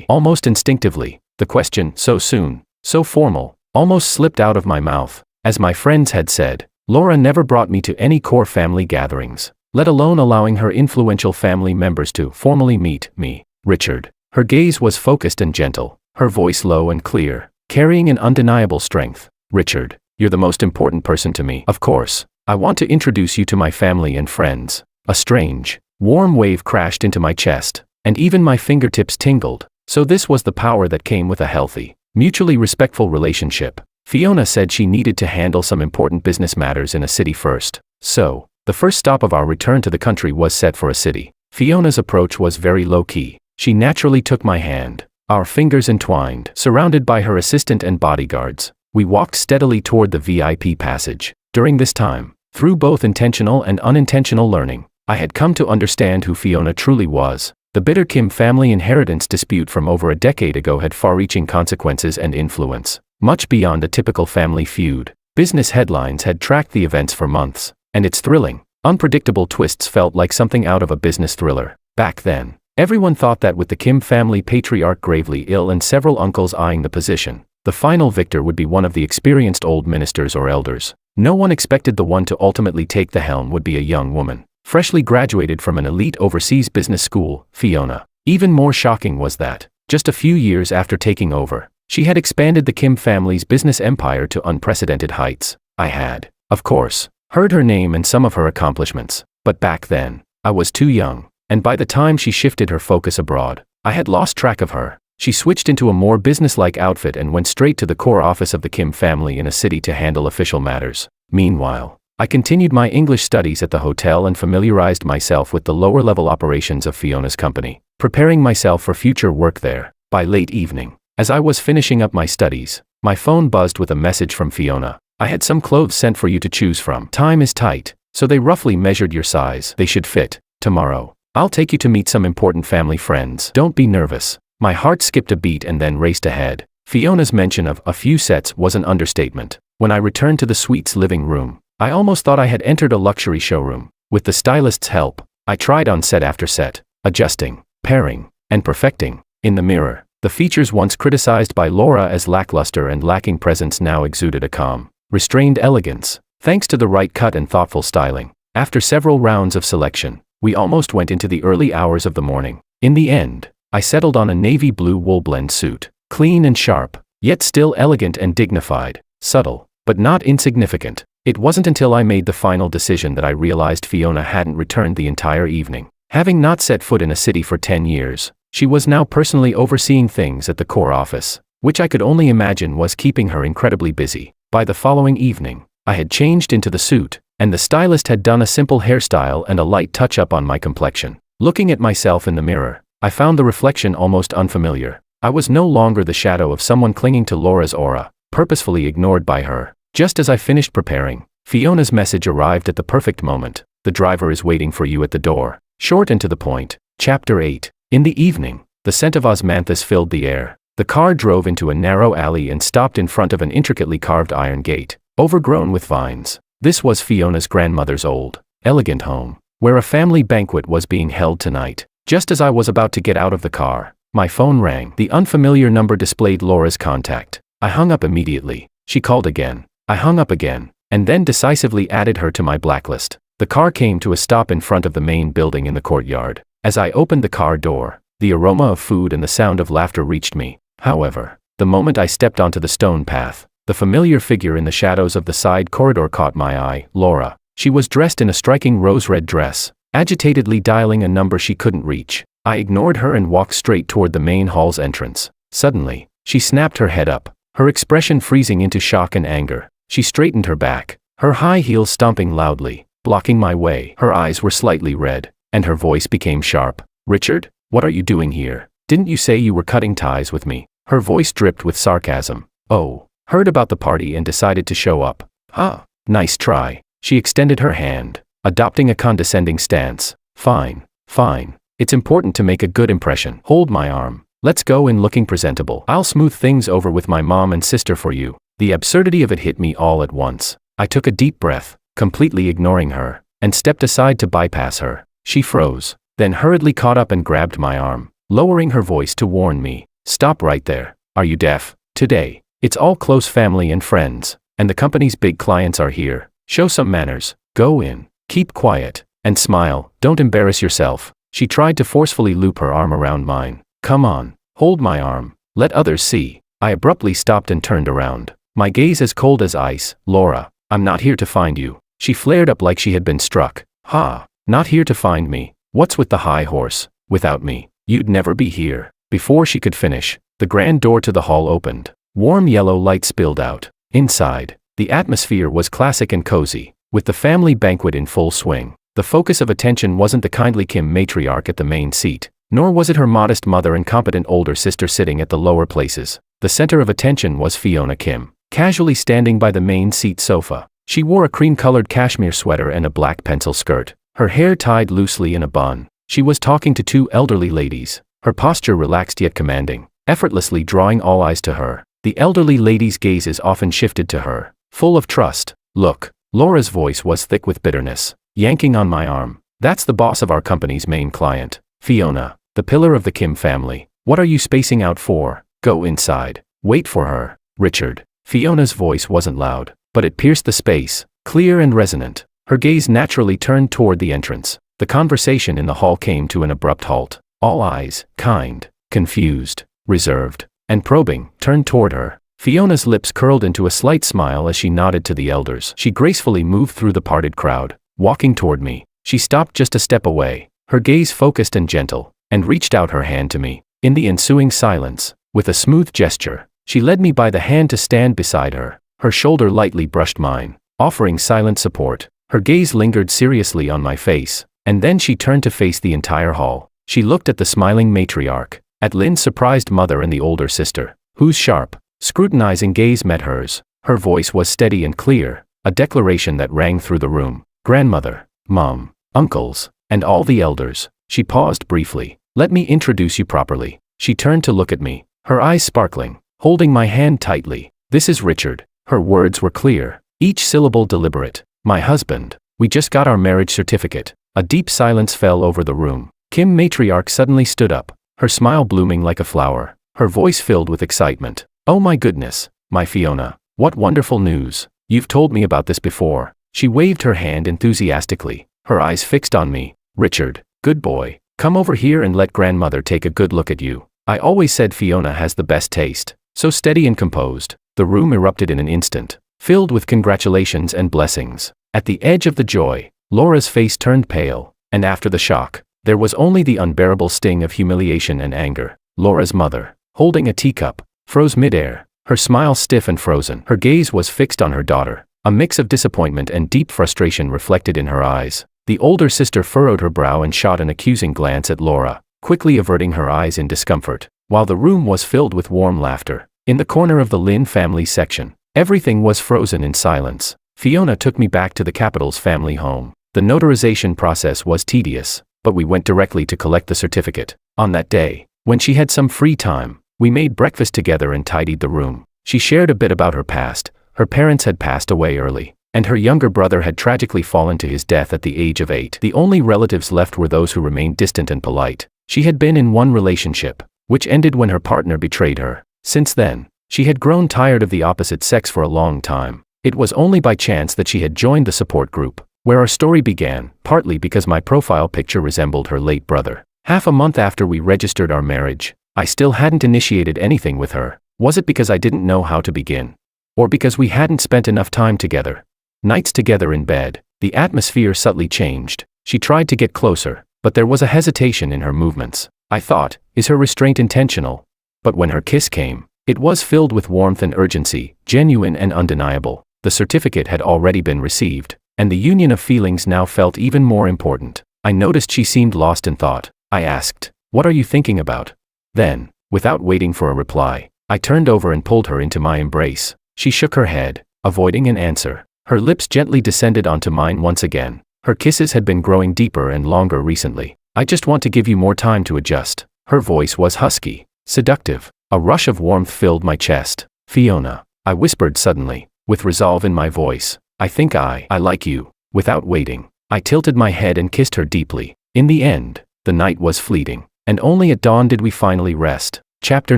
Almost instinctively, the question, so soon, so formal, almost slipped out of my mouth. As my friends had said, Laura never brought me to any core family gatherings, let alone allowing her influential family members to formally meet me. Richard. Her gaze was focused and gentle, her voice low and clear, carrying an undeniable strength. Richard, you're the most important person to me. Of course, I want to introduce you to my family and friends. A strange, warm wave crashed into my chest, and even my fingertips tingled. So this was the power that came with a healthy, mutually respectful relationship. Fiona said she needed to handle some important business matters in a city first. So, the first stop of our return to the country was set for a city. Fiona's approach was very low-key. She naturally took my hand, our fingers entwined, surrounded by her assistant and bodyguards. We walked steadily toward the VIP passage. During this time, through both intentional and unintentional learning, I had come to understand who Fiona truly was. The bitter Kim family inheritance dispute from over a decade ago had far-reaching consequences and influence, much beyond a typical family feud. Business headlines had tracked the events for months, and its thrilling, unpredictable twists felt like something out of a business thriller. Back then, everyone thought that with the Kim family patriarch gravely ill and several uncles eyeing the position, the final victor would be one of the experienced old ministers or elders. No one expected the one to ultimately take the helm would be a young woman, freshly graduated from an elite overseas business school, Fiona. Even more shocking was that, just a few years after taking over, she had expanded the Kim family's business empire to unprecedented heights. I had, of course, heard her name and some of her accomplishments, but back then, I was too young, and by the time she shifted her focus abroad, I had lost track of her. She switched into a more business-like outfit and went straight to the core office of the Kim family in a city to handle official matters. Meanwhile, I continued my English studies at the hotel and familiarized myself with the lower-level operations of Fiona's company, preparing myself for future work there. By late evening, as I was finishing up my studies, my phone buzzed with a message from Fiona. I had some clothes sent for you to choose from. Time is tight, so they roughly measured your size. They should fit. Tomorrow, I'll take you to meet some important family friends. Don't be nervous. My heart skipped a beat and then raced ahead. Fiona's mention of a few sets was an understatement. When I returned to the suite's living room, I almost thought I had entered a luxury showroom. With the stylist's help, I tried on set after set, adjusting, pairing, and perfecting. In the mirror, the features once criticized by Laura as lackluster and lacking presence now exuded a calm, restrained elegance, thanks to the right cut and thoughtful styling. After several rounds of selection, we almost went into the early hours of the morning. In the end, I settled on a navy blue wool blend suit, clean and sharp, yet still elegant and dignified, subtle, but not insignificant. It wasn't until I made the final decision that I realized Fiona hadn't returned the entire evening. Having not set foot in a city for 10 years, she was now personally overseeing things at the core office, which I could only imagine was keeping her incredibly busy. By the following evening, I had changed into the suit, and the stylist had done a simple hairstyle and a light touch-up on my complexion. Looking at myself in the mirror, I found the reflection almost unfamiliar. I was no longer the shadow of someone clinging to Laura's aura, purposefully ignored by her. Just as I finished preparing, Fiona's message arrived at the perfect moment. The driver is waiting for you at the door. Short and to the point. Chapter 8. In the evening, the scent of osmanthus filled the air. The car drove into a narrow alley and stopped in front of an intricately carved iron gate, overgrown with vines. This was Fiona's grandmother's old, elegant home, where a family banquet was being held tonight. Just as I was about to get out of the car, my phone rang. The unfamiliar number displayed Laura's contact. I hung up immediately. She called again. I hung up again, and then decisively added her to my blacklist. The car came to a stop in front of the main building in the courtyard. As I opened the car door, the aroma of food and the sound of laughter reached me. However, the moment I stepped onto the stone path, the familiar figure in the shadows of the side corridor caught my eye. Laura. She was dressed in a striking rose-red dress, agitatedly dialing a number she couldn't reach. I ignored her and walked straight toward the main hall's entrance. Suddenly, she snapped her head up, her expression freezing into shock and anger. She straightened her back, her high heels stomping loudly, blocking my way. Her eyes were slightly red, and her voice became sharp. Richard, what are you doing here? Didn't you say you were cutting ties with me? Her voice dripped with sarcasm. Oh, heard about the party and decided to show up. Huh, nice try. She extended her hand, adopting a condescending stance. Fine, fine. It's important to make a good impression. Hold my arm. Let's go in looking presentable. I'll smooth things over with my mom and sister for you. The absurdity of it hit me all at once. I took a deep breath, completely ignoring her, and stepped aside to bypass her. She froze, then hurriedly caught up and grabbed my arm, lowering her voice to warn me. Stop right there. Are you deaf? Today, it's all close family and friends, and the company's big clients are here. Show some manners. Go in. Keep quiet, and smile. Don't embarrass yourself. She tried to forcefully loop her arm around mine. Come on, hold my arm. Let others see. I abruptly stopped and turned around, my gaze as cold as ice. Laura, I'm not here to find you. She flared up like she had been struck. Ha, not here to find me. What's with the high horse? Without me, you'd never be here. Before she could finish, the grand door to the hall opened. Warm yellow light spilled out. Inside, the atmosphere was classic and cozy, with the family banquet in full swing. The focus of attention wasn't the kindly Kim matriarch at the main seat, nor was it her modest mother and competent older sister sitting at the lower places. The center of attention was Fiona Kim, casually standing by the main seat sofa. She wore a cream-colored cashmere sweater and a black pencil skirt, her hair tied loosely in a bun. She was talking to two elderly ladies, her posture relaxed yet commanding, effortlessly drawing all eyes to her. The elderly ladies' gazes often shifted to her, full of trust. Look, Laura's voice was thick with bitterness, yanking on my arm. That's the boss of our company's main client, Fiona, the pillar of the Kim family. What are you spacing out for? Go inside. Wait for her. Richard. Fiona's voice wasn't loud, but it pierced the space, clear and resonant. Her gaze naturally turned toward the entrance. The conversation in the hall came to an abrupt halt. All eyes, kind, confused, reserved, and probing, turned toward her. Fiona's lips curled into a slight smile as she nodded to the elders. She gracefully moved through the parted crowd, walking toward me. She stopped just a step away, her gaze focused and gentle, and reached out her hand to me. In the ensuing silence, with a smooth gesture, she led me by the hand to stand beside her. Her shoulder lightly brushed mine, offering silent support. Her gaze lingered seriously on my face, and then she turned to face the entire hall. She looked at the smiling matriarch, at Lynn's surprised mother and the older sister, whose sharp, scrutinizing gaze met hers. Her voice was steady and clear, a declaration that rang through the room. Grandmother, mom, uncles, and all the elders. She paused briefly. Let me introduce you properly. She turned to look at me, her eyes sparkling, holding my hand tightly. This is Richard. Her words were clear, each syllable deliberate. My husband. We just got our marriage certificate. A deep silence fell over the room. Kim matriarch suddenly stood up, her smile blooming like a flower, her voice filled with excitement. Oh my goodness, my Fiona, what wonderful news. You've told me about this before. She waved her hand enthusiastically, her eyes fixed on me. Richard, good boy, come over here and let grandmother take a good look at you. I always said Fiona has the best taste. so steady and composed. The room erupted in an instant, filled with congratulations and blessings. At the edge of the joy, Laura's face turned pale, and after the shock, there was only the unbearable sting of humiliation and anger. Laura's mother, holding a teacup, froze midair, her smile stiff and frozen. Her gaze was fixed on her daughter, a mix of disappointment and deep frustration reflected in her eyes. The older sister furrowed her brow and shot an accusing glance at Laura, quickly averting her eyes in discomfort, while the room was filled with warm laughter. In the corner of the Lin family section, everything was frozen in silence. Fiona took me back to the capital's family home. The notarization process was tedious, but we went directly to collect the certificate. On that day, when she had some free time, we made breakfast together and tidied the room. She shared a bit about her past. Her parents had passed away early, and her younger brother had tragically fallen to his death at the age of 8. The only relatives left were those who remained distant and polite. She had been in one relationship, which ended when her partner betrayed her. Since then, she had grown tired of the opposite sex for a long time. It was only by chance that she had joined the support group, where our story began, partly because my profile picture resembled her late brother. Half a month after we registered our marriage, I still hadn't initiated anything with her. Was it because I didn't know how to begin? Or because we hadn't spent enough time together? Nights together in bed, the atmosphere subtly changed. She tried to get closer, but there was a hesitation in her movements. I thought, is her restraint intentional? But when her kiss came, it was filled with warmth and urgency, genuine and undeniable. The certificate had already been received, and the union of feelings now felt even more important. I noticed she seemed lost in thought. I asked, "What are you thinking about?" Then, without waiting for a reply, I turned over and pulled her into my embrace. She shook her head, avoiding an answer. Her lips gently descended onto mine once again. Her kisses had been growing deeper and longer recently. "I just want to give you more time to adjust." Her voice was husky, seductive. A rush of warmth filled my chest. "Fiona," I whispered suddenly, with resolve in my voice, "I think I like you." Without waiting, I tilted my head and kissed her deeply. In the end, the night was fleeting, and only at dawn did we finally rest. Chapter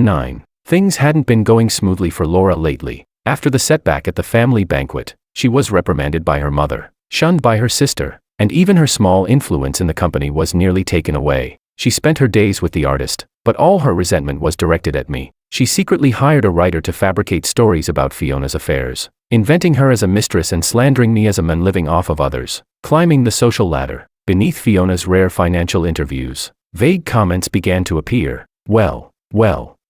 9. Things hadn't been going smoothly for Laura lately. After the setback at the family banquet, she was reprimanded by her mother, shunned by her sister, and even her small influence in the company was nearly taken away. She spent her days with the artist, but all her resentment was directed at me. She secretly hired a writer to fabricate stories about Fiona's affairs, inventing her as a mistress and slandering me as a man living off of others. Climbing the social ladder, beneath Fiona's rare financial interviews, vague comments began to appear. Well,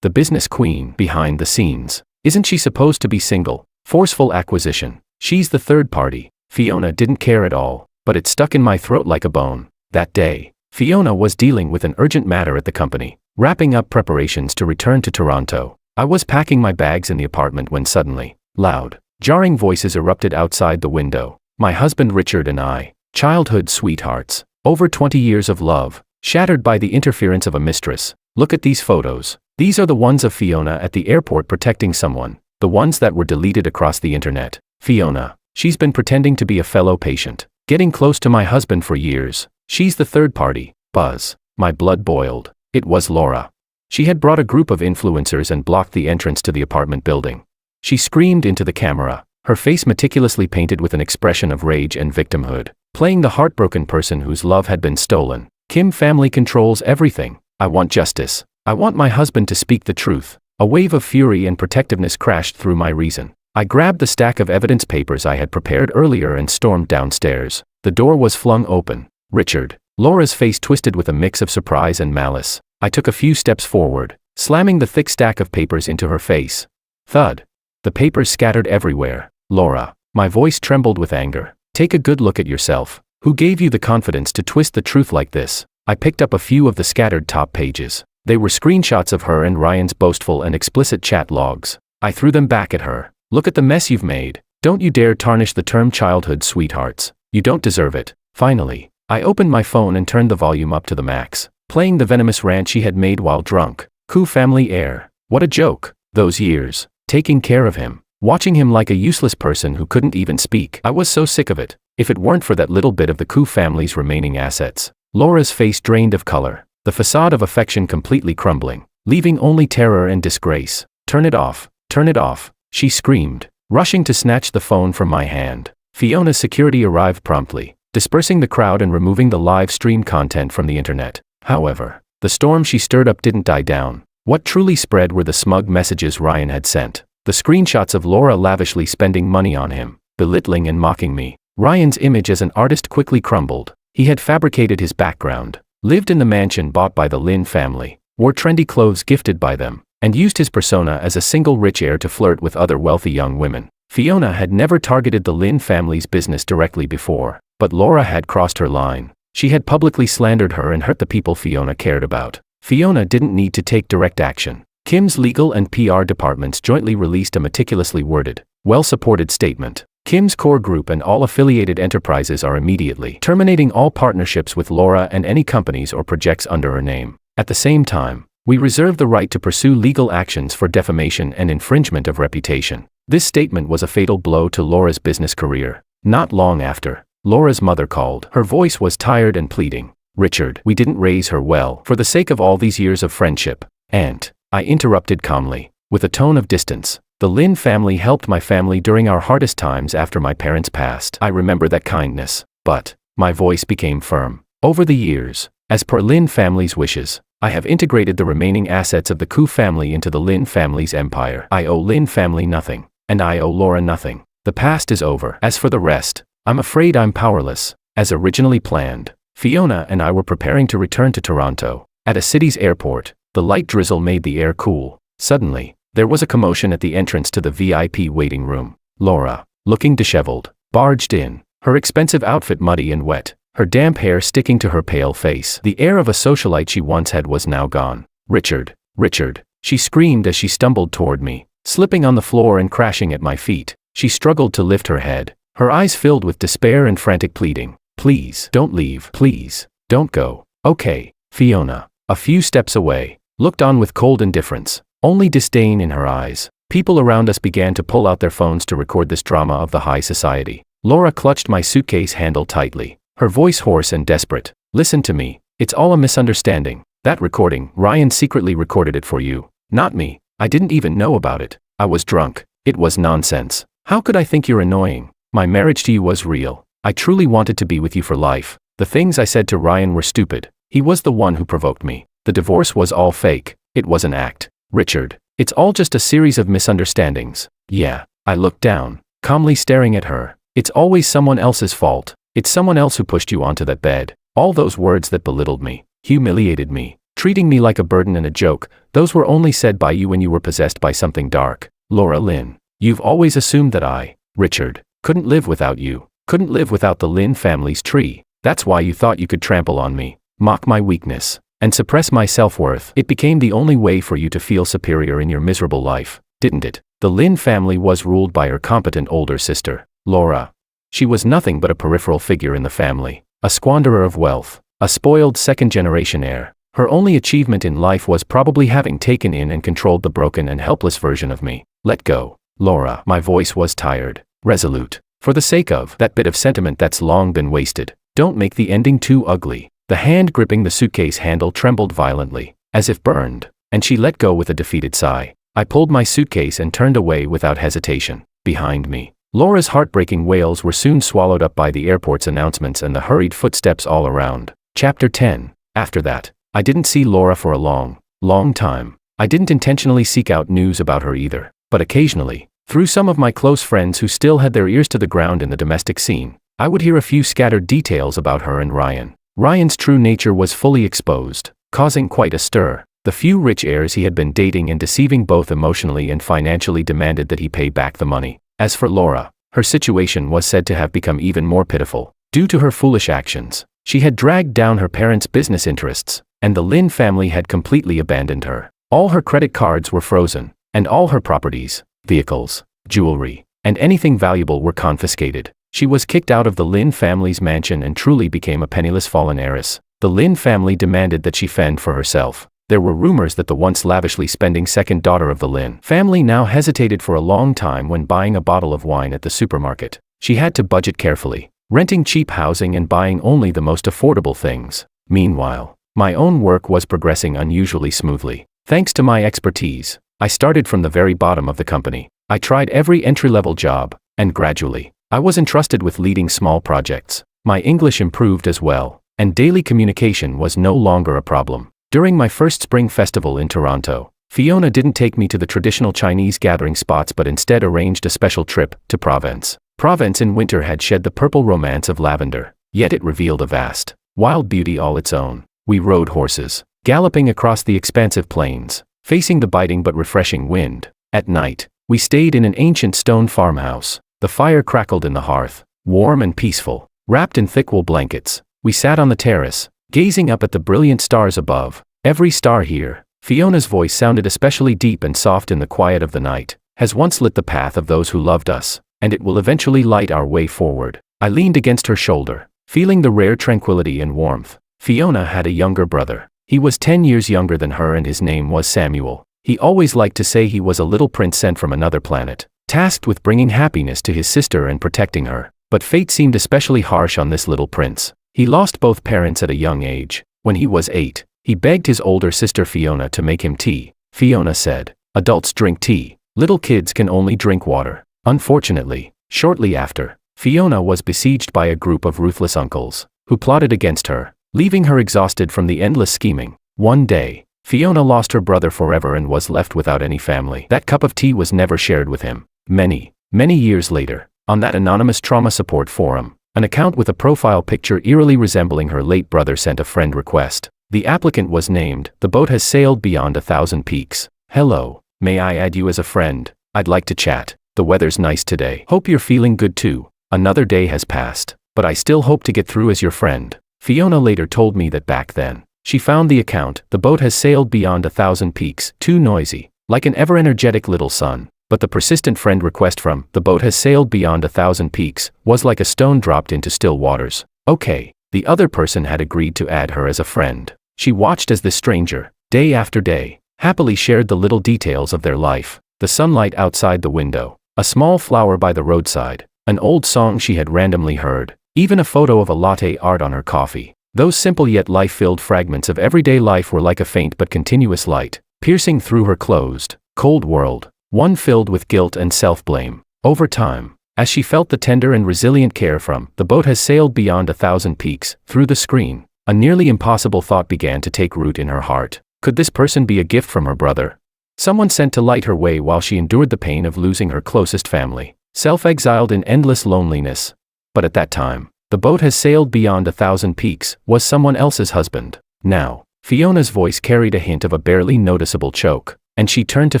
the business queen behind the scenes. Isn't she supposed to be single? Forceful acquisition. She's the third party. Fiona didn't care at all, but it stuck in my throat like a bone. That day, Fiona was dealing with an urgent matter at the company, wrapping up preparations to return to Toronto. I was packing my bags in the apartment when suddenly, loud, jarring voices erupted outside the window. My husband Richard and I, childhood sweethearts, over 20 years of love, shattered by the interference of a mistress. "Look at these photos. These are the ones of Fiona at the airport protecting someone, the ones that were deleted across the internet. Fiona, she's been pretending to be a fellow patient, getting close to my husband for years. She's the third party." Buzz. My blood boiled. It was Laura. She had brought a group of influencers and blocked the entrance to the apartment building. She screamed into the camera, her face meticulously painted with an expression of rage and victimhood, playing the heartbroken person whose love had been stolen. "Kim family controls everything. I want justice. I want my husband to speak the truth." A wave of fury and protectiveness crashed through my reason. I grabbed the stack of evidence papers I had prepared earlier and stormed downstairs. The door was flung open. "Richard." Laura's face twisted with a mix of surprise and malice. I took a few steps forward, slamming the thick stack of papers into her face. Thud. The papers scattered everywhere. "Laura." My voice trembled with anger. "Take a good look at yourself. Who gave you the confidence to twist the truth like this?" I picked up a few of the scattered top pages. They were screenshots of her and Ryan's boastful and explicit chat logs. I threw them back at her. "Look at the mess you've made. Don't you dare tarnish the term childhood sweethearts. You don't deserve it." Finally, I opened my phone and turned the volume up to the max, playing the venomous rant she had made while drunk. "Coup family heir. What a joke. Those years, taking care of him, watching him like a useless person who couldn't even speak. I was so sick of it. If it weren't for that little bit of the Coup family's remaining assets." Laura's face drained of color, the facade of affection completely crumbling, leaving only terror and disgrace. "Turn it off. Turn it off," she screamed, rushing to snatch the phone from my hand. Fiona's security arrived promptly, dispersing the crowd and removing the live stream content from the internet. However, the storm she stirred up didn't die down. What truly spread were the smug messages Ryan had sent. The screenshots of Laura lavishly spending money on him, belittling and mocking me. Ryan's image as an artist quickly crumbled. He had fabricated his background, lived in the mansion bought by the Lin family, wore trendy clothes gifted by them, and used his persona as a single rich heir to flirt with other wealthy young women. Fiona had never targeted the Lin family's business directly before, but Laura had crossed her line. She had publicly slandered her and hurt the people Fiona cared about. Fiona didn't need to take direct action. Kim's legal and PR departments jointly released a meticulously worded, well-supported statement. Kim's core group and all affiliated enterprises are immediately terminating all partnerships with Laura and any companies or projects under her name. At the same time, we reserve the right to pursue legal actions for defamation and infringement of reputation. This statement was a fatal blow to Laura's business career. Not long after, Laura's mother called. Her voice was tired and pleading. "Richard, we didn't raise her well. For the sake of all these years of friendship." "Aunt," I interrupted calmly, with a tone of distance. "The Lin family helped my family during our hardest times after my parents passed. I remember that kindness." But my voice became firm. "Over the years, as per Lin family's wishes, I have integrated the remaining assets of the Koo family into the Lin family's empire. I owe Lin family nothing, and I owe Laura nothing. The past is over. As for the rest, I'm afraid I'm powerless." As originally planned, Fiona and I were preparing to return to Toronto. At a city's airport, the light drizzle made the air cool. Suddenly, there was a commotion at the entrance to the VIP waiting room. Laura, looking disheveled, barged in, her expensive outfit muddy and wet, her damp hair sticking to her pale face. The air of a socialite she once had was now gone. "Richard, Richard," she screamed as she stumbled toward me, slipping on the floor and crashing at my feet. She struggled to lift her head, her eyes filled with despair and frantic pleading. "Please, don't leave. Please, don't go." "Okay." Fiona, a few steps away, looked on with cold indifference, only disdain in her eyes. People around us began to pull out their phones to record this drama of the high society. Laura clutched my suitcase handle tightly, her voice hoarse and desperate. "Listen to me. It's all a misunderstanding. That recording, Ryan secretly recorded it for you. Not me. I didn't even know about it. I was drunk. It was nonsense. How could I think you're annoying? My marriage to you was real. I truly wanted to be with you for life. The things I said to Ryan were stupid. He was the one who provoked me. The divorce was all fake. It was an act. Richard, it's all just a series of misunderstandings." "Yeah." I looked down, calmly staring at her. "It's always someone else's fault. It's someone else who pushed you onto that bed." All those words that belittled me, humiliated me, treating me like a burden and a joke, those were only said by you when you were possessed by something dark. Laura Lin, you've always assumed that I, Richard, couldn't live without you, couldn't live without the Lin family's tree. That's why you thought you could trample on me, mock my weakness, and suppress my self-worth. It became the only way for you to feel superior in your miserable life, didn't it? The Lin family was ruled by her competent older sister, Laura. She was nothing but a peripheral figure in the family, a squanderer of wealth, a spoiled second-generation heir. Her only achievement in life was probably having taken in and controlled the broken and helpless version of me. Let go, Laura. My voice was tired, resolute. For the sake of that bit of sentiment that's long been wasted, don't make the ending too ugly. The hand gripping the suitcase handle trembled violently, as if burned, and she let go with a defeated sigh. I pulled my suitcase and turned away without hesitation. Behind me, Laura's heartbreaking wails were soon swallowed up by the airport's announcements and the hurried footsteps all around. Chapter 10. After that, I didn't see Laura for a long time. I didn't intentionally seek out news about her either, but occasionally, through some of my close friends who still had their ears to the ground in the domestic scene, I would hear a few scattered details about her and Ryan. Ryan's true nature was fully exposed, causing quite a stir. The few rich heirs he had been dating and deceiving both emotionally and financially demanded that he pay back the money. As for Laura, her situation was said to have become even more pitiful. Due to her foolish actions, she had dragged down her parents' business interests, and the Lin family had completely abandoned her. All her credit cards were frozen, and all her properties, vehicles, jewelry, and anything valuable were confiscated. She was kicked out of the Lin family's mansion and truly became a penniless fallen heiress. The Lin family demanded that she fend for herself. There were rumors that the once lavishly spending second daughter of the Lin family now hesitated for a long time when buying a bottle of wine at the supermarket. She had to budget carefully, renting cheap housing and buying only the most affordable things. Meanwhile, my own work was progressing unusually smoothly. Thanks to my expertise, I started from the very bottom of the company. I tried every entry-level job, and gradually, I was entrusted with leading small projects. My English improved as well, and daily communication was no longer a problem. During my first spring festival in Toronto, Fiona didn't take me to the traditional Chinese gathering spots but instead arranged a special trip to Provence. Provence in winter had shed the purple romance of lavender, yet it revealed a vast, wild beauty all its own. We rode horses, galloping across the expansive plains, facing the biting but refreshing wind. At night, we stayed in an ancient stone farmhouse. The fire crackled in the hearth, warm and peaceful. Wrapped in thick wool blankets, we sat on the terrace, gazing up at the brilliant stars above. Every star here, Fiona's voice sounded especially deep and soft in the quiet of the night, has once lit the path of those who loved us, and it will eventually light our way forward. I leaned against her shoulder, feeling the rare tranquility and warmth. Fiona had a younger brother. He was 10 years younger than her and his name was Samuel. He always liked to say he was a little prince sent from another planet, tasked with bringing happiness to his sister and protecting her. But fate seemed especially harsh on this little prince. He lost both parents at a young age. When he was 8, he begged his older sister Fiona to make him tea. Fiona said, "Adults drink tea. Little kids can only drink water." Unfortunately, shortly after, Fiona was besieged by a group of ruthless uncles, who plotted against her, leaving her exhausted from the endless scheming. One day, Fiona lost her brother forever and was left without any family. That cup of tea was never shared with him. Many years later, on that anonymous trauma support forum, an account with a profile picture eerily resembling her late brother sent a friend request. The applicant was named, "The boat has sailed beyond 1,000 peaks. Hello, may I add you as a friend? I'd like to chat. The weather's nice today. Hope you're feeling good too. Another day has passed, but I still hope to get through as your friend." Fiona later told me that back then, she found the account, "The boat has sailed beyond 1,000 peaks," too noisy, like an ever-energetic little son. But the persistent friend request from "The boat has sailed beyond 1,000 peaks" was like a stone dropped into still waters. Okay, the other person had agreed to add her as a friend. She watched as this stranger, day after day, happily shared the little details of their life. The sunlight outside the window, a small flower by the roadside, an old song she had randomly heard, even a photo of a latte art on her coffee. Those simple yet life-filled fragments of everyday life were like a faint but continuous light, piercing through her closed, cold world. One filled with guilt and self-blame. Over time, as she felt the tender and resilient care from "The boat has sailed beyond 1,000 peaks" through the screen, a nearly impossible thought began to take root in her heart. Could this person be a gift from her brother? Someone sent to light her way while she endured the pain of losing her closest family, self-exiled in endless loneliness. But at that time, "The boat has sailed beyond 1,000 peaks" was someone else's husband. Now, Fiona's voice carried a hint of a barely noticeable choke, and she turned to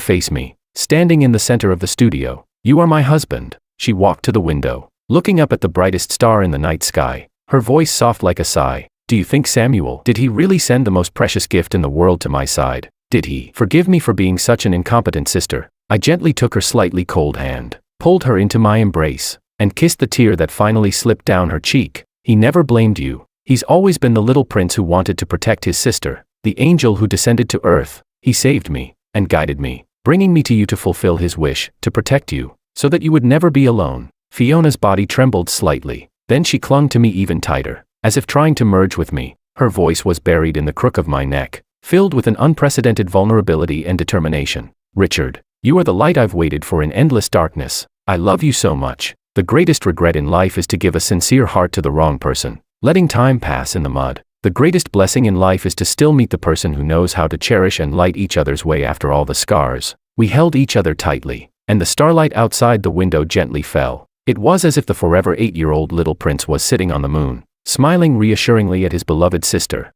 face me. Standing in the center of the studio, "You are my husband." She walked to the window, looking up at the brightest star in the night sky, her voice soft like a sigh. "Do you think Samuel, did he really send the most precious gift in the world to my side? Did he forgive me for being such an incompetent sister?" I gently took her slightly cold hand, pulled her into my embrace, and kissed the tear that finally slipped down her cheek. "He never blamed you. He's always been the little prince who wanted to protect his sister, the angel who descended to earth. He saved me, and guided me, bringing me to you to fulfill his wish, to protect you, so that you would never be alone." Fiona's body trembled slightly, then she clung to me even tighter, as if trying to merge with me. Her voice was buried in the crook of my neck, filled with an unprecedented vulnerability and determination. "Richard, you are the light I've waited for in endless darkness. I love you so much. The greatest regret in life is to give a sincere heart to the wrong person, letting time pass in the mud. The greatest blessing in life is to still meet the person who knows how to cherish and light each other's way after all the scars." We held each other tightly, and the starlight outside the window gently fell. It was as if the forever 8-year-old little prince was sitting on the moon, smiling reassuringly at his beloved sister.